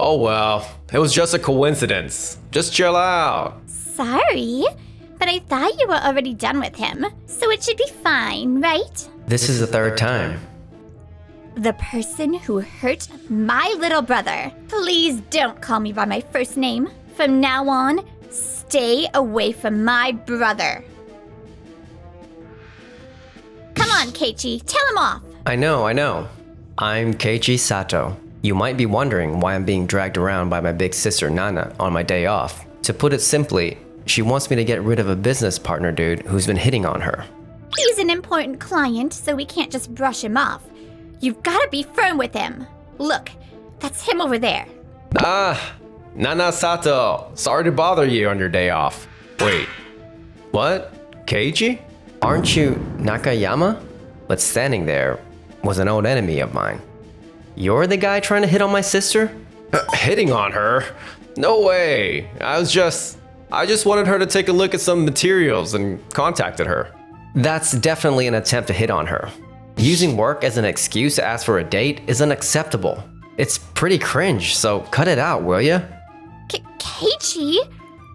Oh well, it was just a coincidence. Just chill out. Sorry, but I thought you were already done with him, so it should be fine, right? This is the third time. The person who hurt my little brother. Please don't call me by my first name. From now on, stay away from my brother. Come on, Keiichi, tell him off. I know. I'm Keiichi Sato. You might be wondering why I'm being dragged around by my big sister Nana on my day off. To put it simply, she wants me to get rid of a business partner dude who's been hitting on her. He's an important client, so we can't just brush him off. You've gotta be firm with him. Look, that's him over there. Nana Sato. Sorry to bother you on your day off. Wait, what? Keiichi? Aren't you Nakayama? But standing there was an old enemy of mine. You're the guy trying to hit on my sister? Hitting on her? No way. I just wanted her to take a look at some materials and contacted her. That's definitely an attempt to hit on her. Using work as an excuse to ask for a date is unacceptable. It's pretty cringe, so cut it out, will ya? Keiichi?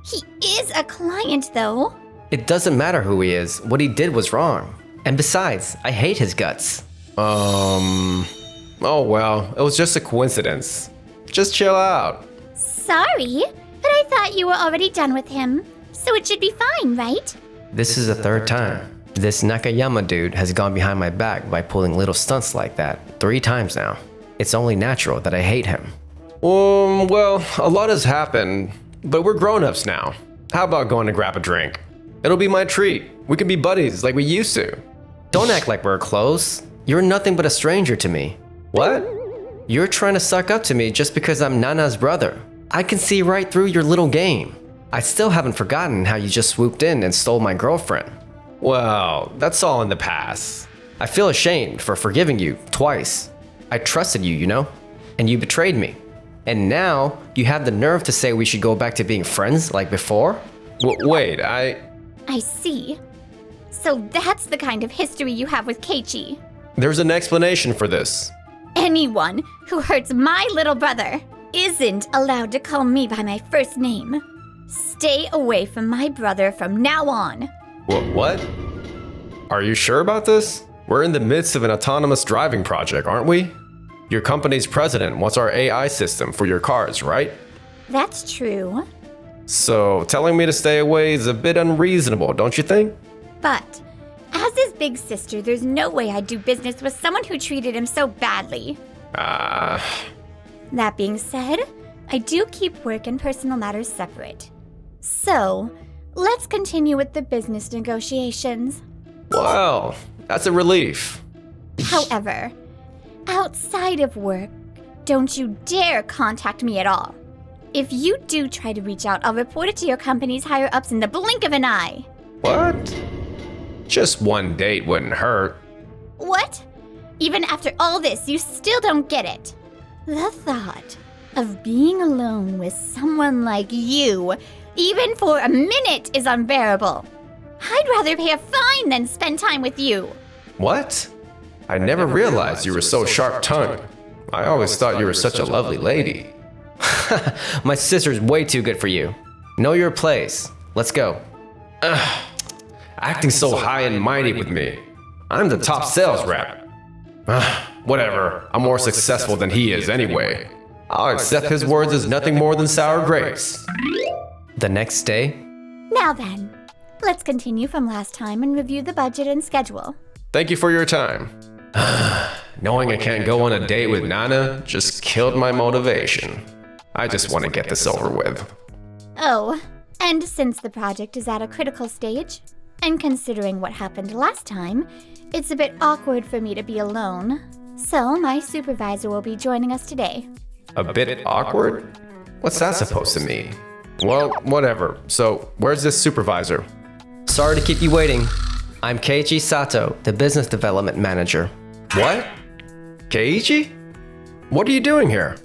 He is a client, though. It doesn't matter who he is. What he did was wrong. And besides, I hate his guts. Oh well, it was just a coincidence. Just chill out. Sorry, but I thought you were already done with him, so it should be fine, right? This is the third time. This Nakayama dude has gone behind my back by pulling little stunts like that 3 times now. It's only natural that I hate him. Well, a lot has happened, but we're grown-ups now. How about going to grab a drink? It'll be my treat. We can be buddies like we used to. Don't act like we're close. You're nothing but a stranger to me. What? You're trying to suck up to me just because I'm Nana's brother. I can see right through your little game. I still haven't forgotten how you just swooped in and stole my girlfriend. Well, that's all in the past. I feel ashamed for forgiving you twice. I trusted you, you know? And you betrayed me. And now you have the nerve to say we should go back to being friends like before? Wait, I see. So that's the kind of history you have with Keiichi. There's an explanation for this. Anyone who hurts my little brother isn't allowed to call me by my first name. Stay away from my brother from now on. What? Are you sure about this? We're in the midst of an autonomous driving project, aren't we? Your company's president wants our AI system for your cars, right? That's true. So telling me to stay away is a bit unreasonable, don't you think? But as his big sister, there's no way I'd do business with someone who treated him so badly. That being said, I do keep work and personal matters separate. So, let's continue with the business negotiations. Well, that's a relief. However, outside of work, don't you dare contact me at all. If you do try to reach out, I'll report it to your company's higher-ups in the blink of an eye. What? Just one date wouldn't hurt. What? Even after all this, you still don't get it. The thought of being alone with someone like you, even for a minute, is unbearable. I'd rather pay a fine than spend time with you. What? I never realized you were so sharp-tongued. I always thought you were such a lovely lady. My sister's way too good for you. Know your place. Let's go. Acting so high and mighty with me. I'm the top sales rep. Whatever, I'm more successful than he is anyway. I'll accept his words as nothing more than sour grapes. The next day? Now then, let's continue from last time and review the budget and schedule. Thank you for your time. Knowing I can't go on a date with Nana just killed my motivation. I just want to get this over with. Oh, and since the project is at a critical stage, and considering what happened last time, it's a bit awkward for me to be alone. So my supervisor will be joining us today. A bit awkward? What's that supposed to mean? Well, whatever. So, where's this supervisor? Sorry to keep you waiting. I'm Keiichi Sato, the business development manager. What? Keiichi? What are you doing here?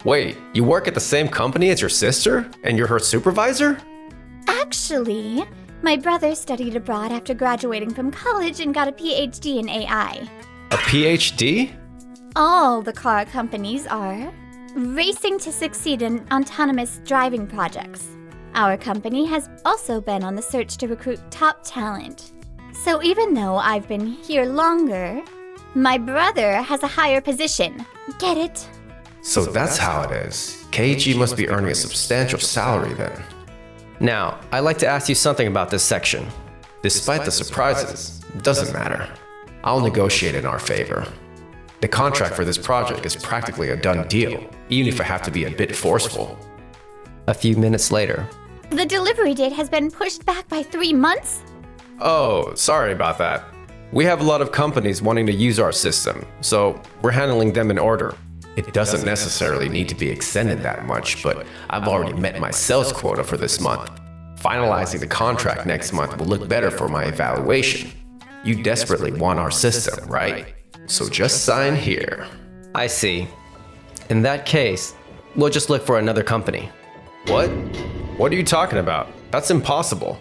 Wait, you work at the same company as your sister? And you're her supervisor? Actually, my brother studied abroad after graduating from college and got a PhD in AI. A PhD? All the car companies are. racing to succeed in autonomous driving projects. Our company has also been on the search to recruit top talent. So even though I've been here longer, my brother has a higher position. Get it? So that's how it is. Keiji must be earning a substantial salary then. Now, I'd like to ask you something about this section. Despite the surprises, it doesn't matter. I'll negotiate in our favor. The contract for this project is practically a done deal, even if I have to be a bit forceful. A few minutes later, The delivery date has been pushed back by 3 months? Oh, sorry about that. We have a lot of companies wanting to use our system, so we're handling them in order. It doesn't necessarily need to be extended that much, but I've already met my sales quota for this month. Finalizing the contract next month will look better for my evaluation. You desperately want our system, right? So just sign here. I see. In that case, we'll just look for another company. What? What are you talking about? That's impossible.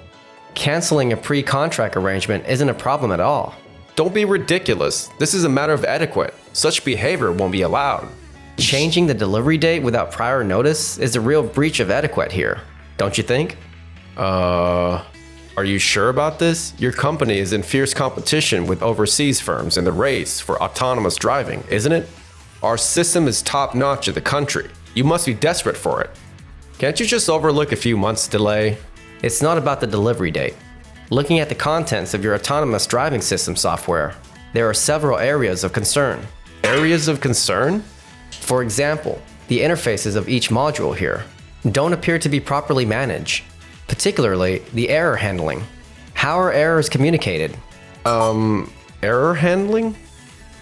Canceling a pre-contract arrangement isn't a problem at all. Don't be ridiculous. This is a matter of etiquette. Such behavior won't be allowed. Changing the delivery date without prior notice is a real breach of etiquette here, don't you think? Are you sure about this? Your company is in fierce competition with overseas firms in the race for autonomous driving, isn't it? Our system is top-notch in the country. You must be desperate for it. Can't you just overlook a few months' delay? It's not about the delivery date. Looking at the contents of your autonomous driving system software, there are several areas of concern. Areas of concern? For example, the interfaces of each module here don't appear to be properly managed, particularly the error handling. How are errors communicated? Error handling?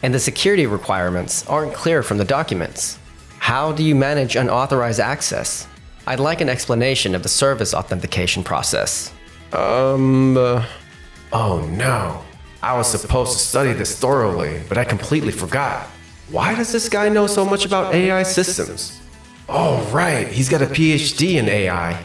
And the security requirements aren't clear from the documents. How do you manage unauthorized access? I'd like an explanation of the service authentication process. Oh no. I was supposed to study this thoroughly, but I completely forgot. Why does this guy know so much about AI systems? Oh right, he's got a PhD in AI.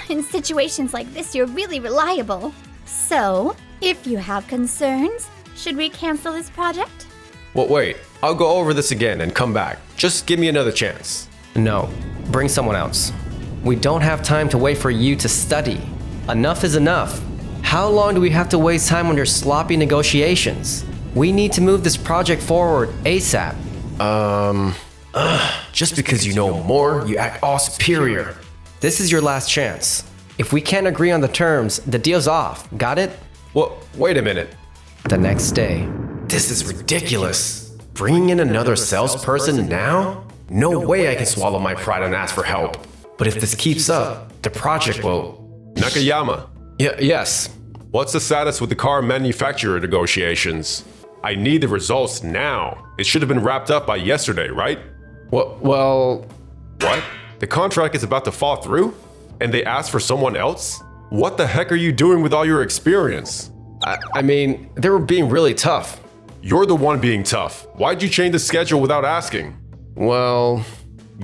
In situations like this, you're really reliable. So, if you have concerns, should we cancel this project? Well, wait, I'll go over this again and come back. Just give me another chance. No, bring someone else. We don't have time to wait for you to study. Enough is enough. How long do we have to waste time on your sloppy negotiations? We need to move this project forward ASAP. Just because you know more, you act all superior. This is your last chance. If we can't agree on the terms, the deal's off. Got it? Well, wait a minute. The next day. This is ridiculous. Bringing in another salesperson now? No way I can swallow my pride and ask for help. But if this keeps up, the project will... Nakayama, Yes. what's the status with the car manufacturer negotiations? I need the results now. It should have been wrapped up by yesterday, right? Well... What? The contract is about to fall through? And they asked for someone else? What the heck are you doing with all your experience? I mean, they were being really tough. You're the one being tough. Why'd you change the schedule without asking? Well...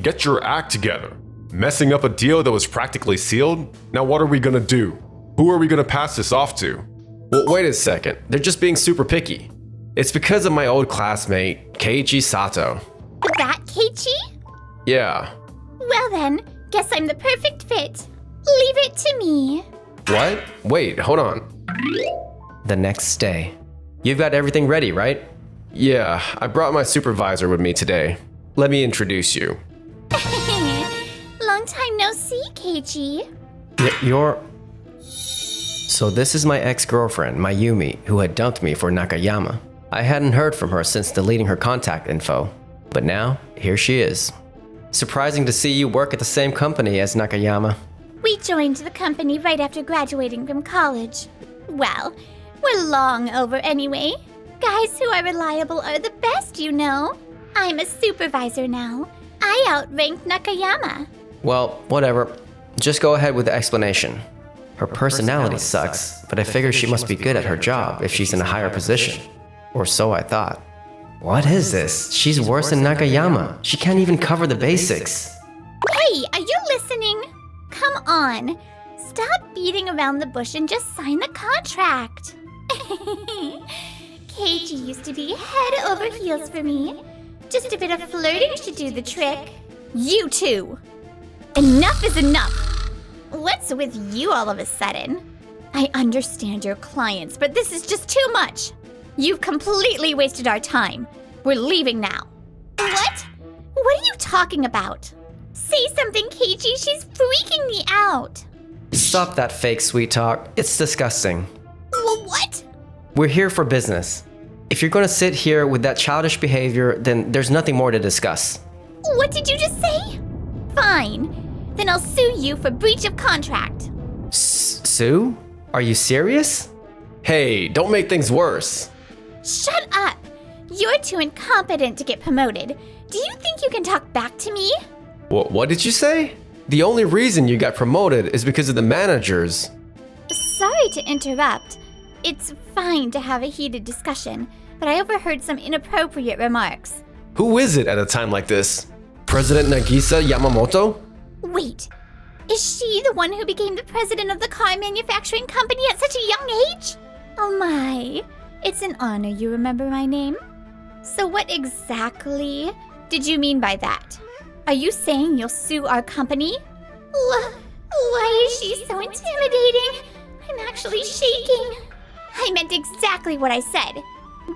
Get your act together. Messing up a deal that was practically sealed? Now what are we gonna do? Who are we gonna pass this off to? Well, wait a second. They're just being super picky. It's because of my old classmate, Keiji Sato. That Keiichi? Yeah. Well then, guess I'm the perfect fit. Leave it to me. What? Wait, hold on. The next day. You've got everything ready, right? Yeah, I brought my supervisor with me today. Let me introduce you. Long time no see, Keiichi. You're... So this is my ex-girlfriend, Mayumi, who had dumped me for Nakayama. I hadn't heard from her since deleting her contact info. But now, here she is. Surprising to see you work at the same company as Nakayama. We joined the company right after graduating from college. Well, we're long over anyway. Guys who are reliable are the best, you know. I'm a supervisor now. I outranked Nakayama. Well, whatever. Just go ahead with the explanation. Her personality sucks, but I figure she must be good at her job if she's in a higher position. Or so I thought. What is this? She's worse than Nakayama. She can't even cover the basics. Hey, are you listening? Come on. Stop beating around the bush and just sign the contract. Keiji used to be head over heels for me. Just a bit of flirting should do the trick. You too. Enough is enough. What's with you all of a sudden? I understand your clients, but this is just too much. You've completely wasted our time. We're leaving now. What? What are you talking about? Say something, Keiichi. She's freaking me out. Stop that fake sweet talk. It's disgusting. What? We're here for business. If you're going to sit here with that childish behavior, then there's nothing more to discuss. What did you just say? Fine. Then I'll sue you for breach of contract. Sue? Are you serious? Hey, don't make things worse. Shut up. You're too incompetent to get promoted. Do you think you can talk back to me? What did you say? The only reason you got promoted is because of the managers. Sorry to interrupt. It's fine to have a heated discussion, but I overheard some inappropriate remarks. Who is it at a time like this? President Nagisa Yamamoto? Wait, is she the one who became the president of the car manufacturing company at such a young age? Oh my, it's an honor you remember my name. So what exactly did you mean by that? Are you saying you'll sue our company? Why is she so intimidating? I'm actually shaking. I meant exactly what I said.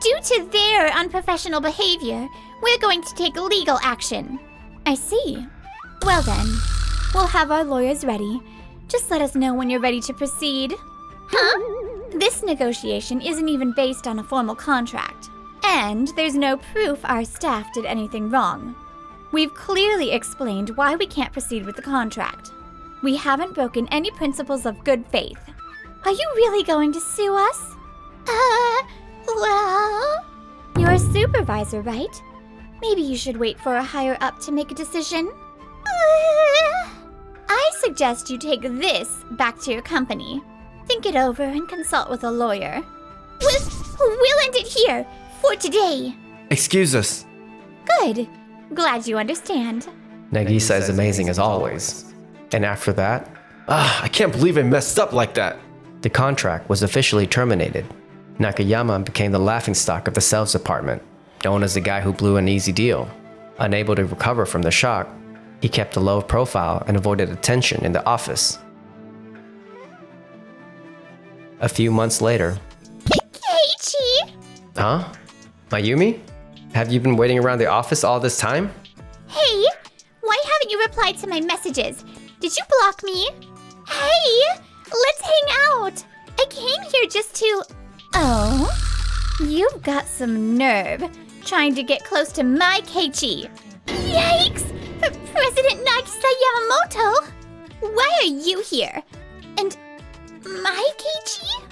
Due to their unprofessional behavior, we're going to take legal action. I see. Well then, we'll have our lawyers ready. Just let us know when you're ready to proceed. Huh? This negotiation isn't even based on a formal contract. And there's no proof our staff did anything wrong. We've clearly explained why we can't proceed with the contract. We haven't broken any principles of good faith. Are you really going to sue us? Well... You're a supervisor, right? Maybe you should wait for a higher up to make a decision. I suggest you take this back to your company. Think it over and consult with a lawyer. We'll end it here, for today. Excuse us. Good. Glad you understand. Nagisa is amazing as always. And after that, I can't believe I messed up like that. the contract was officially terminated. Nakayama became the laughingstock of the sales department, known as the guy who blew an easy deal. Unable to recover from the shock, he kept a low profile and avoided attention in the office. A few months later... Keiichi! Huh? Mayumi? Have you been waiting around the office all this time? Hey! Why haven't you replied to my messages? Did you block me? Hey! Let's hang out! I came here just to... Oh? You've got some nerve trying to get close to my Keiichi. Yikes! President Nagisa Yamamoto? Why are you here? And my Keiichi?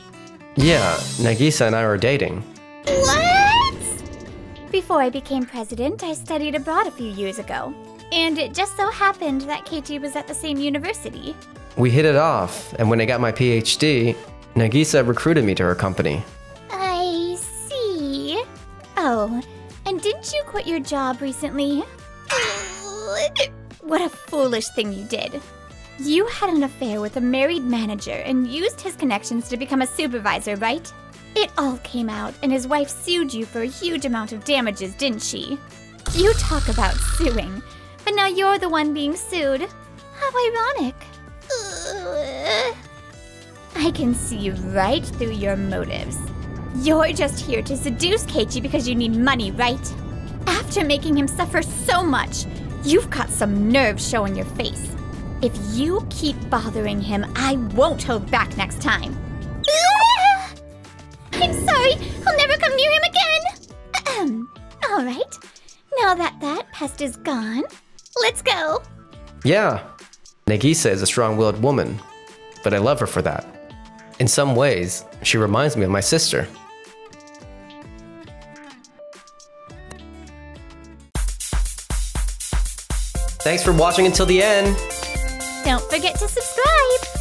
Yeah, Nagisa and I were dating. What? Before I became president, I studied abroad a few years ago. And it just so happened that Keiichi was at the same university. We hit it off, and when I got my PhD, Nagisa recruited me to her company. I see. Oh, and didn't you quit your job recently? What a foolish thing you did. You had an affair with a married manager and used his connections to become a supervisor, right? It all came out, and his wife sued you for a huge amount of damages, didn't she? You talk about suing, but now you're the one being sued. How ironic. I can see right through your motives. You're just here to seduce Keiichi because you need money, right? After making him suffer so much, you've got some nerve showing your face. If you keep bothering him, I won't hold back next time. I'm sorry, I'll never come near him again. All right, now that that pest is gone, let's go. Yeah, Nagisa is a strong-willed woman, but I love her for that. In some ways, she reminds me of my sister. Thanks for watching until the end. Don't forget to subscribe.